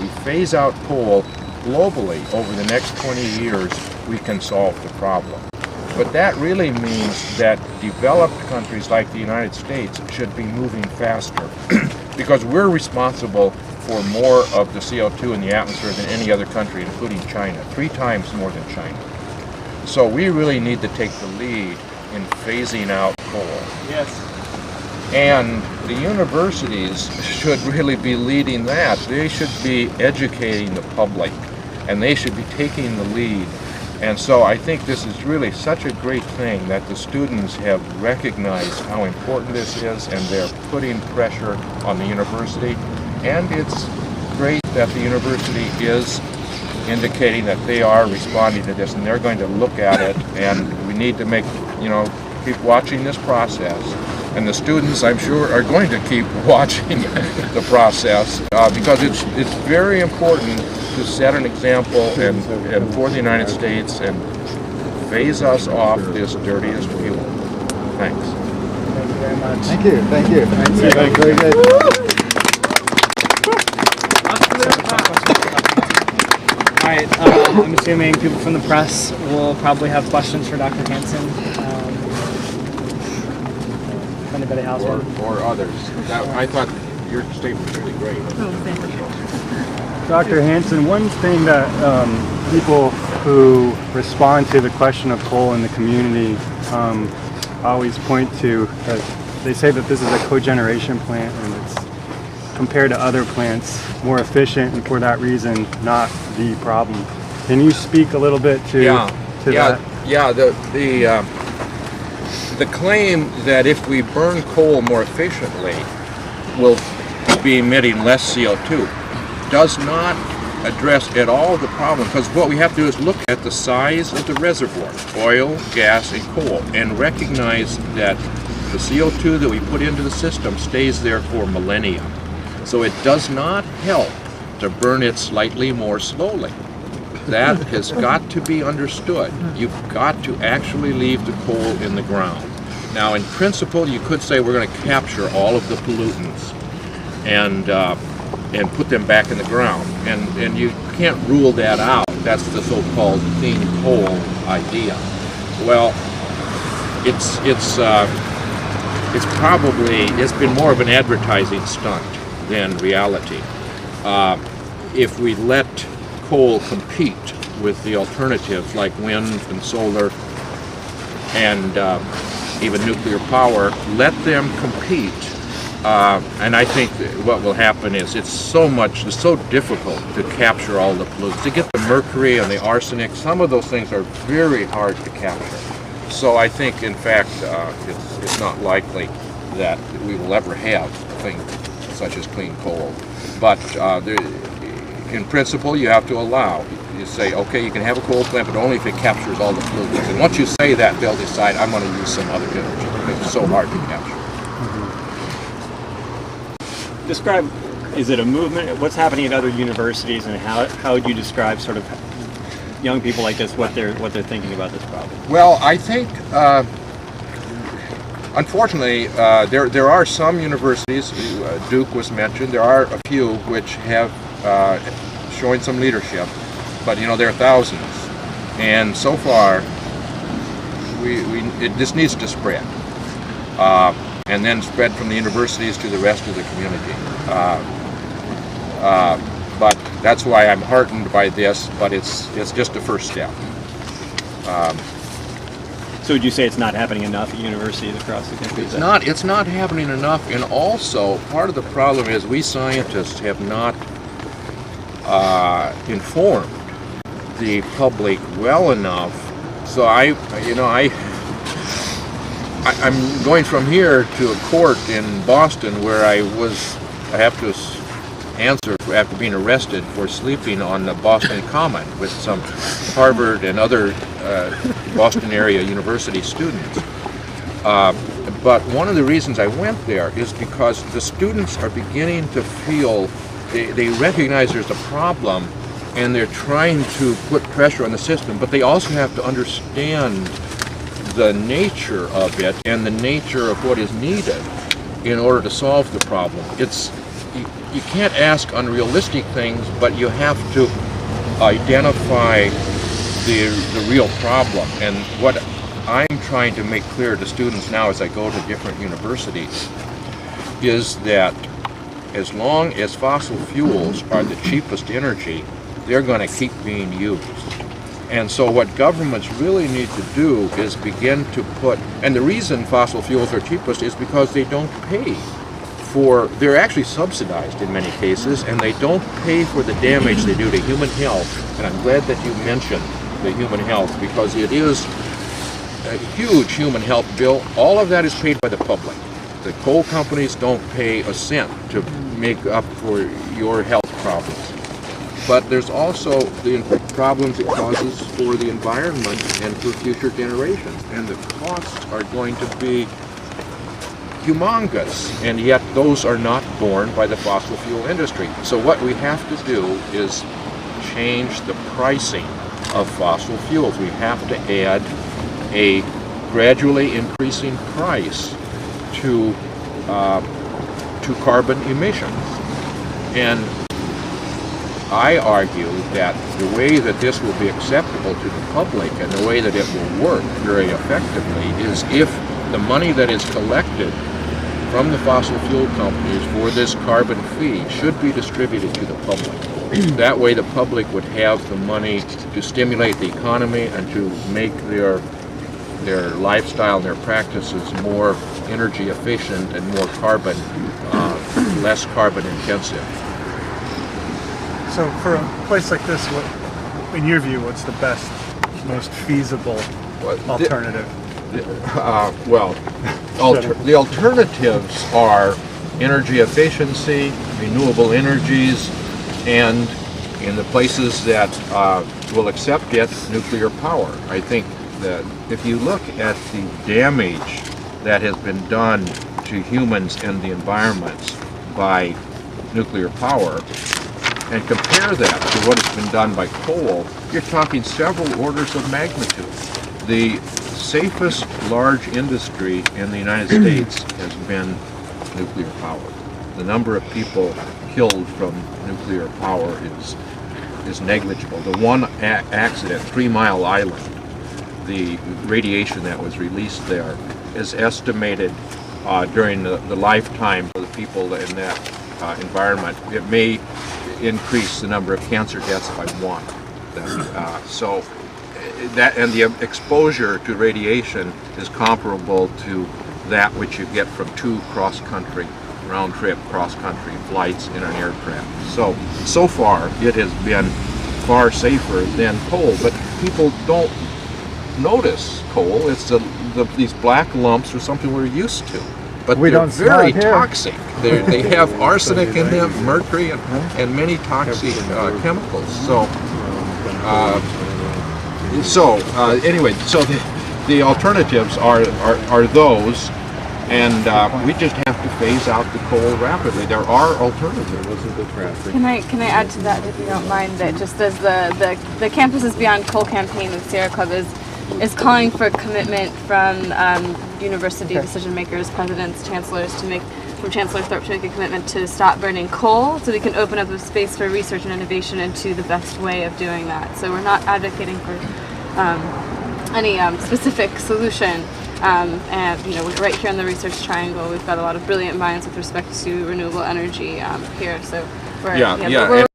we phase out coal globally over the next 20 years, we can solve the problem. But that really means that developed countries like the United States should be moving faster because we're responsible for more of the CO2 in the atmosphere than any other country, including China, 3 times more than China. So we really need to take the lead in phasing out coal. Yes. And the universities should really be leading that. They should be educating the public, and they should be taking the lead. And so I think this is really such a great thing that the students have recognized how important this is, and they're putting pressure on the university. And it's great that the university is indicating that they are responding to this, and they're going to look at it, and we need to make, keep watching this process. And the students, I'm sure, are going to keep watching the process because it's very important to set an example and for the United States and phase us off this dirtiest fuel. Thanks. Thank you very much. Thank you. Thank you. Very good. All right. I'm assuming people from the press will probably have questions for Dr. Hansen. If anybody has one. Or others. I thought your statement was really great. Oh, thank you. Dr. Hansen, one thing that people who respond to the question of coal in the community always point to, they say that this is a cogeneration plant and it's, compared to other plants, more efficient, and for that reason not the problem. Can you speak a little bit to that? Yeah, the claim that if we burn coal more efficiently, we'll be emitting less CO2 does not address at all the problem, because what we have to do is look at the size of the reservoir, oil, gas, and coal, and recognize that the CO2 that we put into the system stays there for millennia. So it does not help to burn it slightly more slowly. That has got to be understood. You've got to actually leave the coal in the ground. Now, in principle, you could say we're going to capture all of the pollutants and put them back in the ground. And you can't rule that out. That's the so-called clean coal idea. Well, it's been more of an advertising stunt than reality. If we let coal compete with the alternatives like wind and solar and even nuclear power, let them compete. And I think what will happen is it's so difficult to capture all the pollutants. To get the mercury and the arsenic, some of those things are very hard to capture. So I think, in fact, it's not likely that we will ever have a thing such as clean coal. But in principle, you have to allow. You say, okay, you can have a coal plant, but only if it captures all the pollutants. And once you say that, they'll decide, I'm going to use some other energy because it's so hard to capture. Describe, is it a movement? What's happening at other universities, and how would you describe sort of young people like this, what they're thinking about this problem? Well, I think, unfortunately, there are some universities, Duke was mentioned, there are a few which have shown some leadership, but there are thousands, and so far, this needs to spread. And then spread from the universities to the rest of the community. But that's why I'm heartened by this, but it's just a first step. So would you say it's not happening enough at universities across the country? It's not happening enough, and also part of the problem is we scientists have not informed the public well enough. So I'm going from here to a court in Boston where I have to answer after being arrested for sleeping on the Boston Common with some Harvard and other Boston area university students. But one of the reasons I went there is because the students are beginning to feel, they recognize there's a problem and they're trying to put pressure on the system, but they also have to understand the nature of it and the nature of what is needed in order to solve the problem. you can't ask unrealistic things, but you have to identify the real problem. And what I'm trying to make clear to students now as I go to different universities is that as long as fossil fuels are the cheapest energy, they're going to keep being used. And so what governments really need to do is begin to put, and the reason fossil fuels are cheapest is because they don't pay for, they're actually subsidized in many cases, and they don't pay for the damage they do to human health. And I'm glad that you mentioned the human health, because it is a huge human health bill. All of that is paid by the public. The coal companies don't pay a cent to make up for your health problems. But there's also the problems it causes for the environment and for future generations. And the costs are going to be humongous, and yet those are not borne by the fossil fuel industry. So what we have to do is change the pricing of fossil fuels. We have to add a gradually increasing price to carbon emissions. And I argue that the way that this will be acceptable to the public and the way that it will work very effectively is if the money that is collected from the fossil fuel companies for this carbon fee should be distributed to the public. That way the public would have the money to stimulate the economy and to make their lifestyle and their practices more energy efficient and more carbon, less carbon intensive. So for a place like this, what, in your view, what's the best, most feasible alternative? The alternatives are energy efficiency, renewable energies, and in the places that will accept it, nuclear power. I think that if you look at the damage that has been done to humans and the environment by nuclear power, and compare that to what has been done by coal, you're talking several orders of magnitude. The safest large industry in the United States has been nuclear power. The number of people killed from nuclear power is negligible. The one accident, 3 Mile Island, the radiation that was released there is estimated during the lifetime of the people in that environment. It may increase the number of cancer deaths by 1. So that, and the exposure to radiation is comparable to that which you get from 2 cross-country, round-trip cross-country flights in an aircraft. So far it has been far safer than coal, but people don't notice coal. It's these black lumps or something we're used to. But they're very toxic. They have arsenic in them, mercury, and many toxic chemicals. Anyway, the alternatives are those, and we just have to phase out the coal rapidly. There are alternatives. Can I add to that, if you don't mind, that just as the Campuses Beyond Coal campaign with Sierra Club is calling for commitment from university decision makers, presidents, chancellors from Chancellor Thorp to make a commitment to stop burning coal, so we can open up a space for research and innovation into the best way of doing that. So we're not advocating for any specific solution. And right here in the Research Triangle, we've got a lot of brilliant minds with respect to renewable energy here. So we're